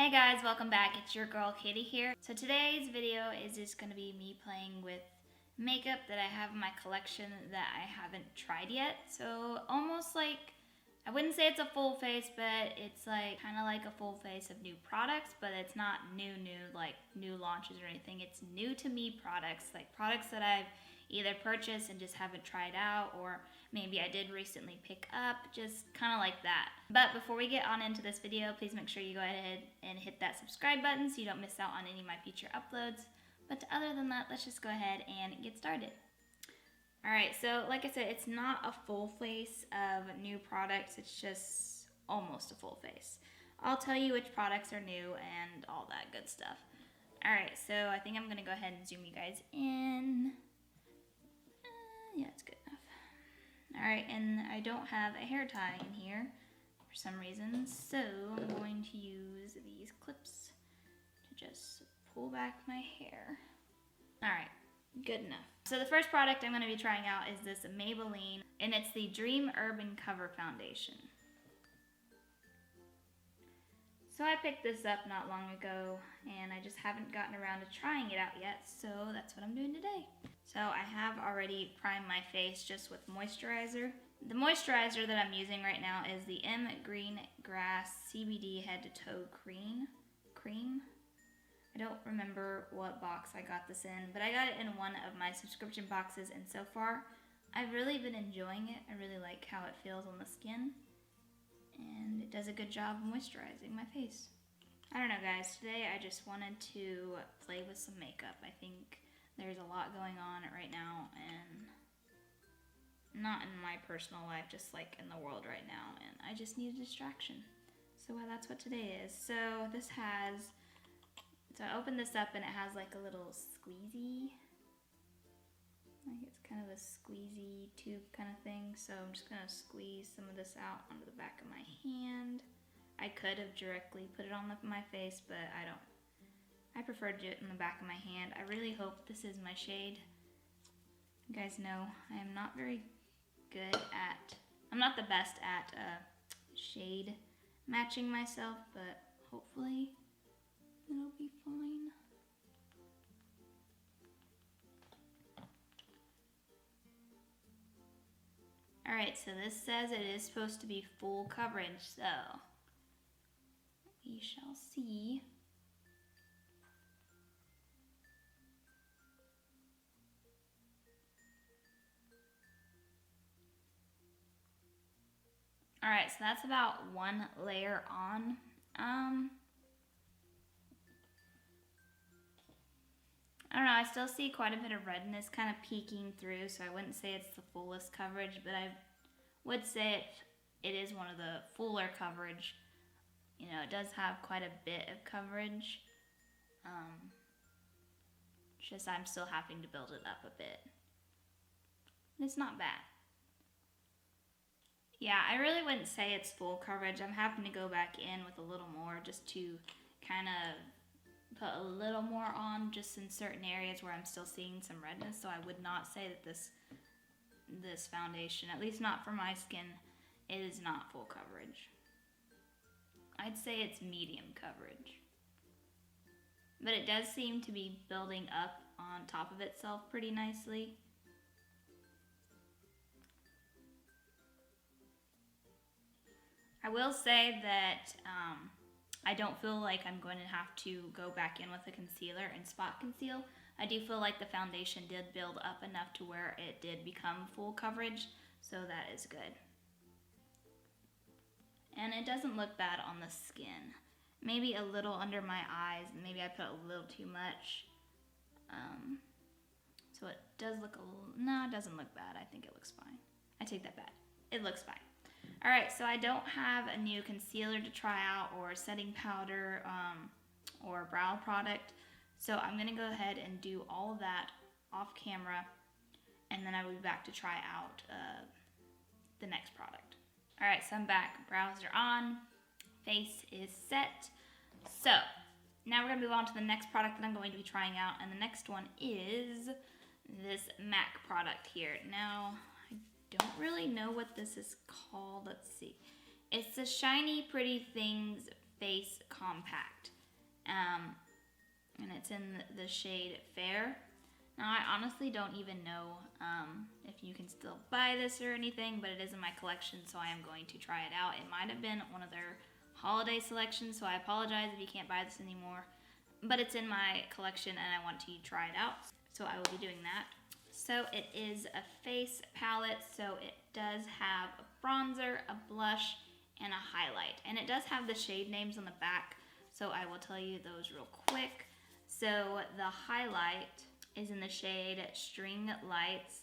Hey guys, welcome back. It's your girl Katie here. So today's video is just going to be me playing with makeup that I have in my collection that I haven't tried yet. So almost like, I wouldn't say it's a full face, but it's like kind of like a full face of new products, but it's not new like new launches or anything. It's new to me products, like products that I've either purchased and just haven't tried out, or maybe I did recently pick up, just kind of like that. But before we get on into this video, please make sure you go ahead and hit that subscribe button so you don't miss out on any of my future uploads. But other than that, let's just go ahead and get started. Alright, so like I said, it's not a full face of new products, it's just almost a full face. I'll tell you which products are new and all that good stuff. Alright, so I think I'm going to go ahead and zoom you guys in. Yeah, it's good enough. Alright, and I don't have a hair tie in here for some reason, so I'm going to use these clips to just pull back my hair. Alright, good enough. So the first product I'm going to be trying out is this Maybelline, and it's the Dream Urban Cover Foundation. So I picked this up not long ago, and I just haven't gotten around to trying it out yet, so that's what I'm doing today. So I have already primed my face just with moisturizer. The moisturizer that I'm using right now is the M Green Grass CBD Head to Toe Cream. I don't remember what box I got this in, but I got it in one of my subscription boxes, and so far I've really been enjoying it. I really like how it feels on the skin, and it does a good job moisturizing my face. I don't know guys, today I just wanted to play with some makeup. I think there's a lot going on right now, and not in my personal life, just like in the world right now, and I just need a distraction. So that's what today is. So I opened this up and it has like a little squeezy, like it's kind of a squeezy tube kind of thing. So I'm just gonna squeeze some of this out onto the back of my hand. I could have directly put it on my face, but I don't. I prefer to do it in the back of my hand. I really hope this is my shade. You guys know I am not very good at, I'm not the best at shade matching myself, but hopefully it'll be fine. Alright, so this says it is supposed to be full coverage, so we shall see. Alright, so that's about one layer on. I don't know, I still see quite a bit of redness kind of peeking through, so I wouldn't say it's the fullest coverage, but I would say it is one of the fuller coverage. You know, it does have quite a bit of coverage. Just I'm still having to build it up a bit. It's not bad. Yeah, I really wouldn't say it's full coverage. I'm having to go back in with a little more just to kind of put a little more on just in certain areas where I'm still seeing some redness. So I would not say that this foundation, at least not for my skin, is not full coverage. I'd say it's medium coverage. But it does seem to be building up on top of itself pretty nicely. I will say that I don't feel like I'm going to have to go back in with a concealer and spot conceal. I do feel like the foundation did build up enough to where it did become full coverage, so that is good. And it doesn't look bad on the skin. Maybe a little under my eyes, maybe I put a little too much. So it does look a little, no, it doesn't look bad. I think it looks fine. I take that back. It looks fine. Alright, so I don't have a new concealer to try out or setting powder or brow product. So I'm going to go ahead and do all of that off camera, and then I will be back to try out the next product. Alright, so I'm back. Brows are on. Face is set. So now we're going to move on to the next product that I'm going to be trying out, and the next one is this MAC product here. Now, don't really know what this is called. Let's see. It's the Shiny Pretty Things Face Compact. and it's in the shade Fair. Now, I honestly don't even know if you can still buy this or anything, but it is in my collection, so I am going to try it out. It might have been one of their holiday selections, so I apologize if you can't buy this anymore. But it's in my collection, and I want to try it out, so I will be doing that. So it is a face palette, so it does have a bronzer, a blush, and a highlight. And it does have the shade names on the back, so I will tell you those real quick. So the highlight is in the shade String Lights.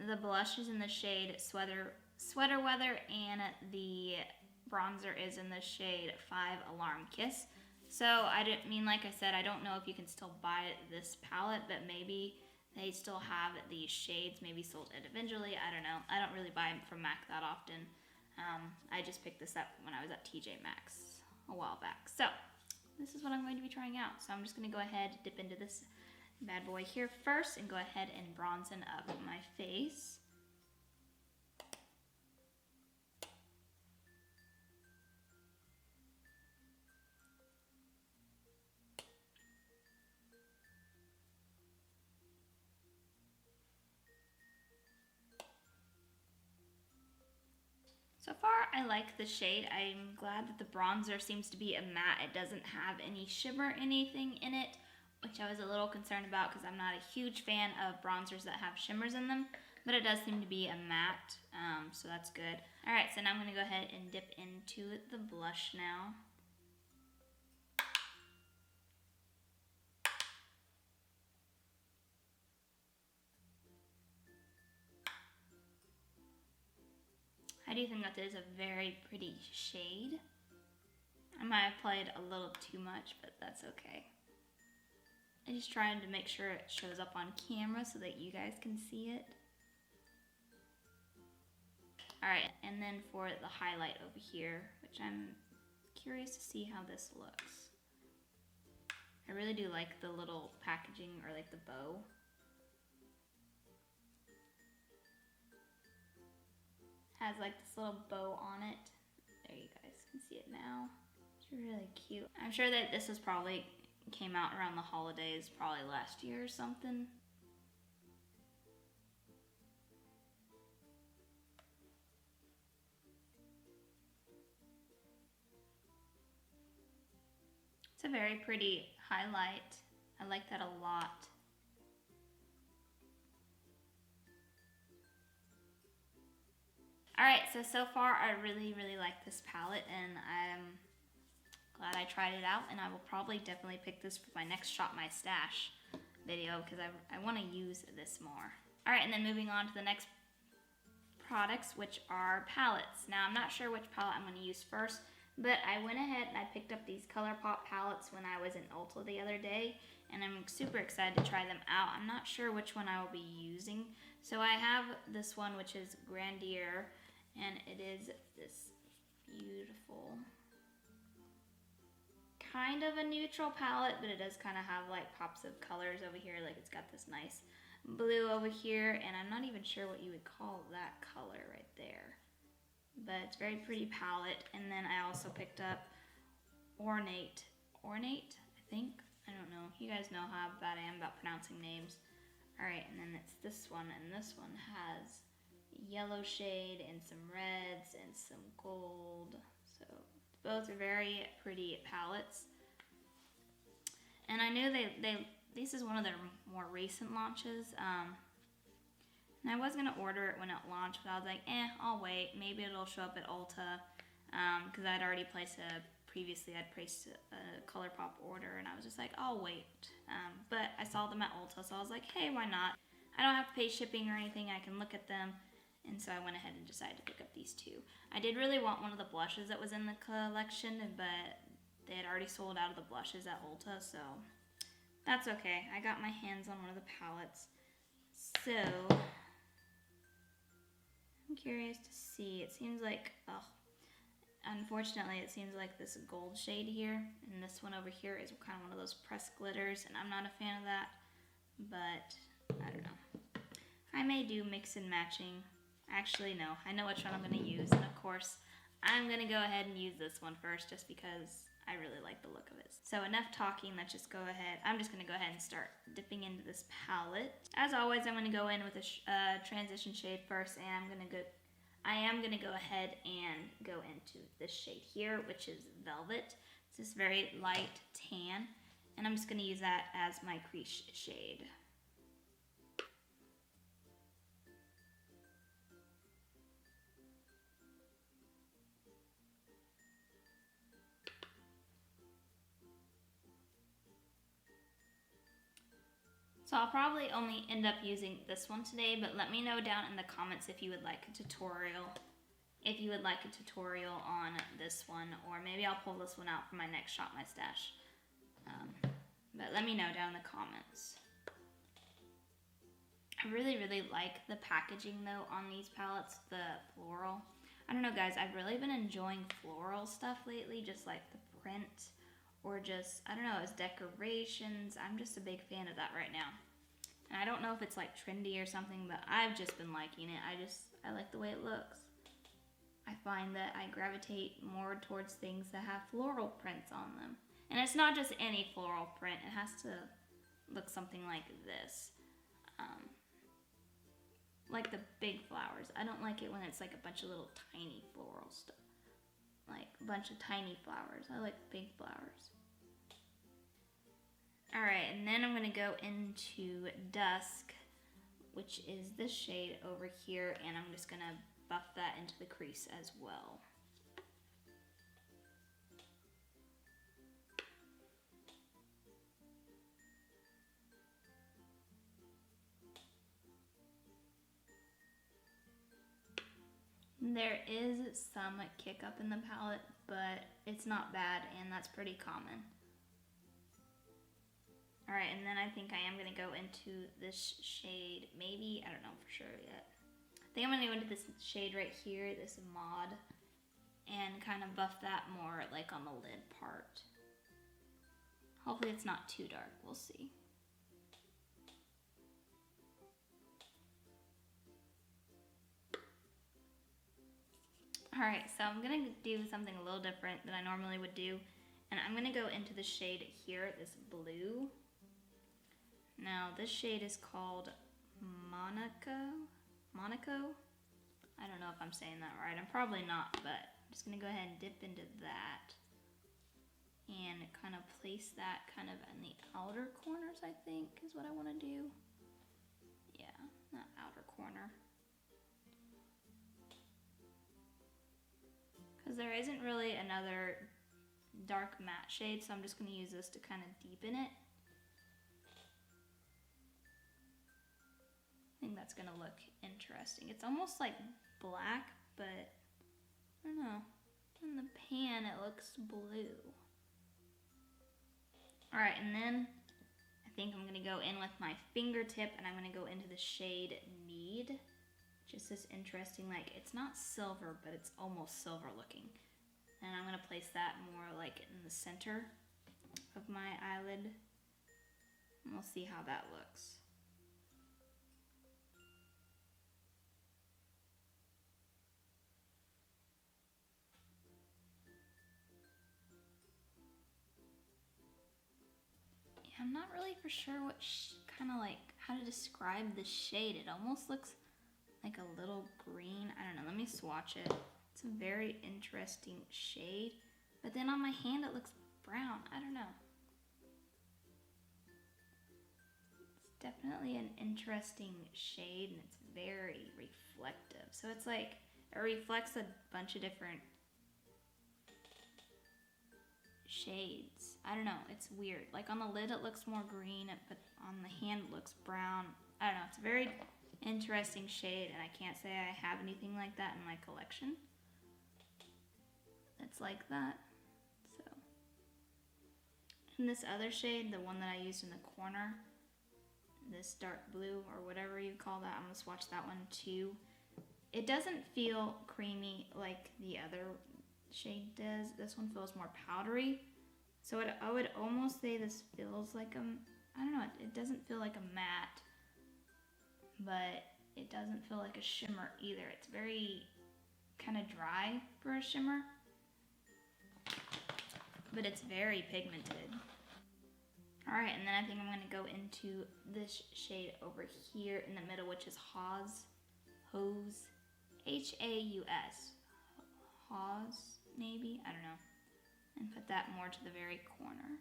The blush is in the shade Sweater Weather, and the bronzer is in the shade 5 Alarm Kiss. So I didn't mean, like I said, I don't know if you can still buy this palette, but maybe they still have these shades, maybe sold individually. I don't know. I don't really buy from MAC that often. I just picked this up when I was at TJ Maxx a while back. So this is what I'm going to be trying out. So I'm just going to go ahead, dip into this bad boy here first, and go ahead and bronzen up my face. So far, I like the shade. I'm glad that the bronzer seems to be a matte. It doesn't have any shimmer anything in it, which I was a little concerned about because I'm not a huge fan of bronzers that have shimmers in them, but it does seem to be a matte, so that's good. All right, so now I'm gonna go ahead and dip into the blush now. I do think that is a very pretty shade. I might have played a little too much, but that's okay. I'm just trying to make sure it shows up on camera so that you guys can see it. Alright, and then for the highlight over here, which I'm curious to see how this looks. I really do like the little packaging, or like the bow. Has like this little bow on it. There, you guys can see it now. It's really cute. I'm sure that this was probably came out around the holidays, probably last year or something. It's a very pretty highlight. I like that a lot. Alright, so far I really like this palette, and I'm glad I tried it out, and I will probably definitely pick this for my next Shop My Stash video because I want to use this more. Alright, and then moving on to the next products, which are palettes. Now, I'm not sure which palette I'm going to use first, but I went ahead and I picked up these ColourPop palettes when I was in Ulta the other day, and I'm super excited to try them out. I'm not sure which one I will be using. So I have this one, which is Grandier, and it is this beautiful, kind of a neutral palette, but it does kind of have like pops of colors over here. Like it's got this nice blue over here, and I'm not even sure what you would call that color right there. But it's a very pretty palette. And then I also picked up Ornate, I think. I don't know. You guys know how bad I am about pronouncing names. Alright, and then it's this one, and this one has yellow shade and some reds and some gold. So both are very pretty palettes. And I knew this is one of their more recent launches. And I was gonna order it when it launched, but I was like, I'll wait. Maybe it'll show up at Ulta, because I'd already placed previously I'd placed a ColourPop order, and I was just like, I'll wait. But I saw them at Ulta, so I was like, hey, why not? I don't have to pay shipping or anything. I can look at them. And so I went ahead and decided to pick up these two. I did really want one of the blushes that was in the collection, but they had already sold out of the blushes at Ulta, so that's okay. I got my hands on one of the palettes. So I'm curious to see. It seems like, unfortunately, it seems like this gold shade here, and this one over here is kind of one of those pressed glitters, and I'm not a fan of that, but I don't know. I may do mix and matching. Actually, no. I know which one I'm going to use, and of course, I'm going to go ahead and use this one first, just because I really like the look of it. So enough talking, let's just go ahead. I'm just gonna go ahead and start dipping into this palette. As always, I'm gonna go in with a transition shade first, and I am gonna go ahead and go into this shade here, which is Velvet. It's this very light tan, and I'm just gonna use that as my crease shade. So I'll probably only end up using this one today, but let me know down in the comments if you would like a tutorial. If you would like a tutorial on this one, or maybe I'll pull this one out for my next Shop My Stash. But let me know down in the comments. I really, really like the packaging though on these palettes, the floral. I don't know guys, I've really been enjoying floral stuff lately, just like the print, or just, I don't know, as decorations. I'm just a big fan of that right now. And I don't know if it's like trendy or something, but I've just been liking it. I like the way it looks. I find that I gravitate more towards things that have floral prints on them. And it's not just any floral print, it has to look something like this. Like the big flowers. I don't like it when it's like a bunch of little tiny floral stuff. Like a bunch of tiny flowers. I like big flowers. Alright, and then I'm going to go into Dusk, which is this shade over here, and I'm just going to buff that into the crease as well. There is some kick up in the palette, but it's not bad, and that's pretty common. Alright, and then I think I am going to go into this shade, maybe, I don't know for sure yet. I think I'm going to go into this shade right here, this Mod, and kind of buff that more like on the lid part. Hopefully it's not too dark, we'll see. Alright, so I'm going to do something a little different than I normally would do. And I'm going to go into the shade here, this blue. Now, this shade is called Monaco? I don't know if I'm saying that right. I'm probably not, but I'm just going to go ahead and dip into that. And kind of place that kind of in the outer corners, I think, is what I want to do. Yeah, that outer corner. Because there isn't really another dark matte shade, so I'm just going to use this to kind of deepen it. I think that's going to look interesting. It's almost like black, but I don't know. In the pan, it looks blue. Alright, and then I think I'm going to go in with my fingertip, and I'm going to go into the shade Need. Just this interesting, like, it's not silver, but it's almost silver looking. And I'm going to place that more like in the center of my eyelid. And we'll see how that looks. Yeah, I'm not really for sure what kind of like how to describe the shade. It almost looks like a little green. I don't know, let me swatch it. It's a very interesting shade, but then on my hand it looks brown. I don't know. It's definitely an interesting shade, and it's very reflective. So it's like it reflects a bunch of different shades. I don't know, it's weird. Like on the lid it looks more green, but on the hand it looks brown. I don't know, it's a very interesting shade, and I can't say I have anything like that in my collection. It's like that. So, and this other shade, the one that I used in the corner, this dark blue or whatever you call that, I'm gonna swatch that one too. It doesn't feel creamy like the other shade does. This one feels more powdery. So I would almost say this feels like I don't know, it doesn't feel like a matte, but it doesn't feel like a shimmer either. It's very kind of dry for a shimmer. but it's very pigmented. Alright, and then I think I'm going to go into this shade over here in the middle, which is Hose. H-A-U-S. Hose, maybe? I don't know. And put that more to the very corner.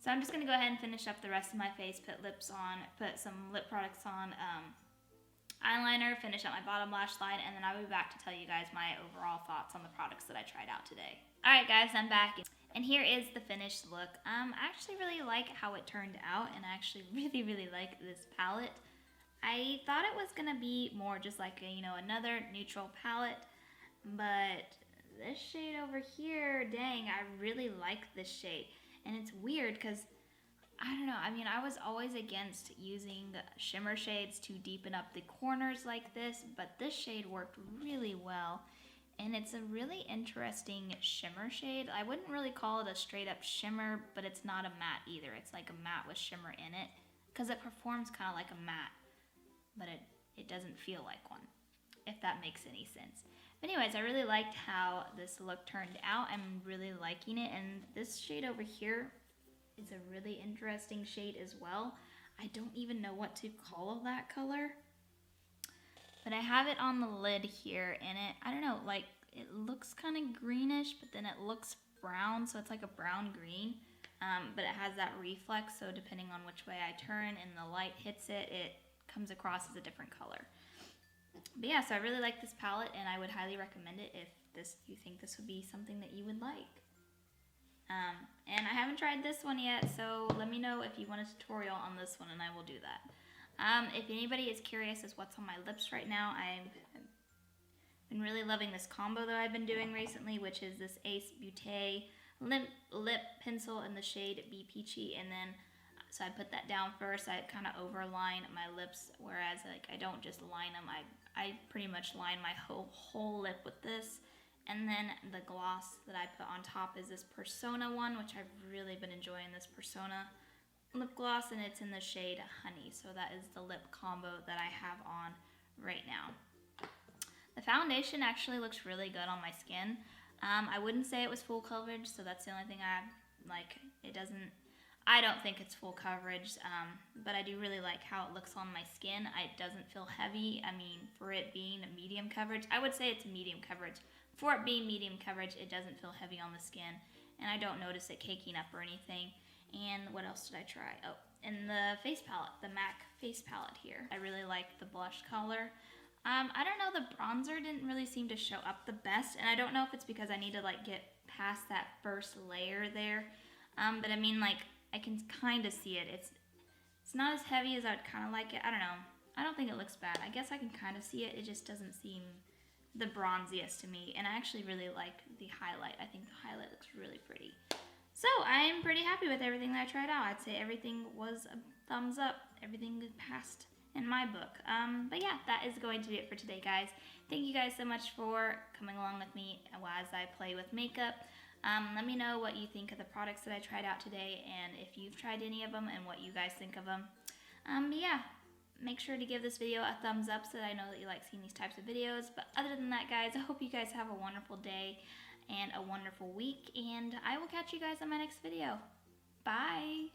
So I'm just going to go ahead and finish up the rest of my face, put lips on, put some lip products on, eyeliner, finish up my bottom lash line, and then I'll be back to tell you guys my overall thoughts on the products that I tried out today. Alright guys, I'm back, and here is the finished look. I actually really like how it turned out, and I actually really like this palette. I thought it was going to be more just like a, you know, another neutral palette, but this shade over here, dang, I really like this shade. And it's weird because, I don't know, I mean, I was always against using shimmer shades to deepen up the corners like this, but this shade worked really well. And it's a really interesting shimmer shade. I wouldn't really call it a straight up shimmer, but it's not a matte either. It's like a matte with shimmer in it, because it performs kind of like a matte, but it doesn't feel like one, if that makes any sense. Anyways, I really liked how this look turned out. I'm really liking it, and this shade over here is a really interesting shade as well. I don't even know what to call that color, but I have it on the lid here, and I don't know, like, it looks kind of greenish, but then it looks brown, so it's like a brown green, but it has that reflex, so depending on which way I turn and the light hits it, it comes across as a different color. But yeah, so I really like this palette, and I would highly recommend it if you think this would be something that you would like. And I haven't tried this one yet, so let me know if you want a tutorial on this one, and I will do that. If anybody is curious as what's on my lips right now, I've been really loving this combo that I've been doing recently, which is this Ace Beauté lip pencil in the shade Be Peachy, and then so I put that down first. I kind of overline my lips, whereas like I don't just line them. I pretty much line my whole lip with this. And then the gloss that I put on top is this Persona one, which I've really been enjoying, this Persona lip gloss, and it's in the shade Honey. So that is the lip combo that I have on right now. The foundation actually looks really good on my skin. I wouldn't say it was full coverage, so that's the only thing I don't think it's full coverage, but I do really like how it looks on my skin. It doesn't feel heavy. I mean, for it being a medium coverage, I would say it's a medium coverage. For it being medium coverage, it doesn't feel heavy on the skin, and I don't notice it caking up or anything. And what else did I try? Oh, and the face palette, the MAC face palette here. I really like the blush color. I don't know, the bronzer didn't really seem to show up the best, and I don't know if it's because I need to like get past that first layer there. But I mean, like, I can kind of see it. It's not as heavy as I'd kind of like it. I don't know. I don't think it looks bad. I guess I can kind of see it. It just doesn't seem the bronziest to me. And I actually really like the highlight. I think the highlight looks really pretty. So I'm pretty happy with everything that I tried out. I'd say everything was a thumbs up. Everything passed in my book. But yeah, that is going to be it for today, guys. Thank you guys so much for coming along with me as I play with makeup. Let me know what you think of the products that I tried out today, and if you've tried any of them and what you guys think of them. But yeah, make sure to give this video a thumbs up so that I know that you like seeing these types of videos. But other than that, guys, I hope you guys have a wonderful day and a wonderful week, and I will catch you guys in my next video. Bye!